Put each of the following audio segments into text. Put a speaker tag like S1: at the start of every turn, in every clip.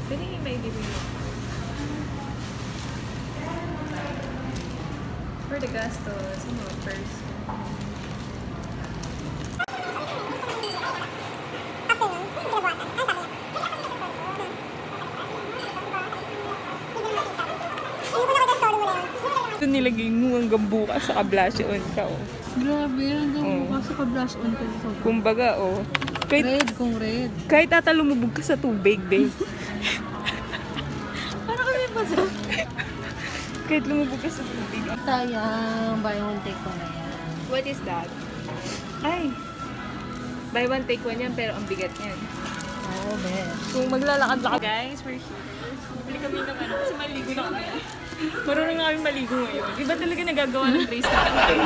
S1: Pwede yung may ibig mo. For the gastos, yung mga purse. Ito nilagay mo hanggang bukas sa blush on ka, oh.
S2: Grabe, hanggang
S1: Oo.
S2: bukas sa ka-blush on ko dito.
S1: Kumbaga, oh.
S2: Red kung red.
S1: Kahit lumubog ka sa tubig, babe.
S2: Para kami basa.
S1: Kahit lumubog ka sa tubig.
S2: Sayang, buy one take one na yan.
S1: What is that? Ay! Buy one, take one yan, pero ang bigat yan.
S2: Oo, best.
S1: Kung maglalakad-lakad. Guys, we're here. Bili kami ng ano, kasi maligo na kami. Marunong na kami maligo ngayon. Iba talaga nagagawa ng brace natin.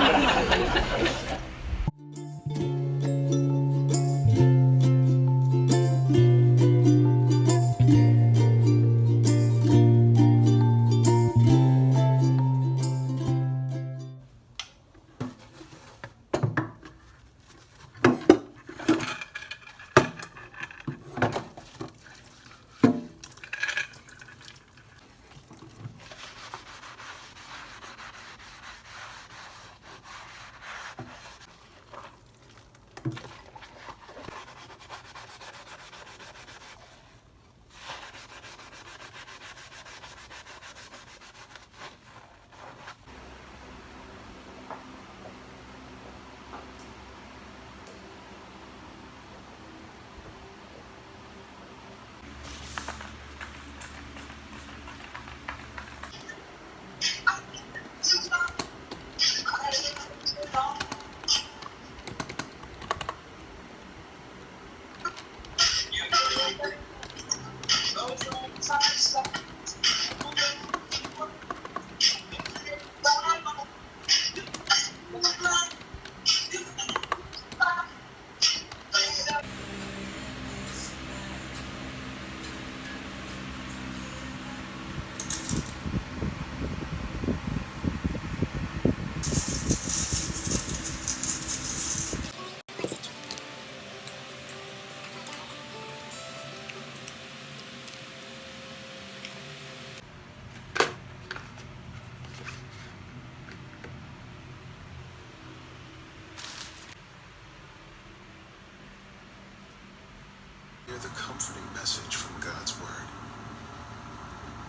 S3: Hear the comforting message from God's Word.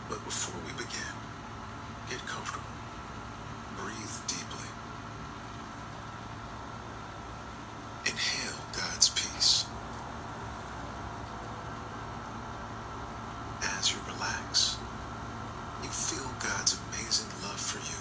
S3: But before we begin, get comfortable. Breathe deeply. Inhale God's peace. As you relax, you feel God's amazing love for you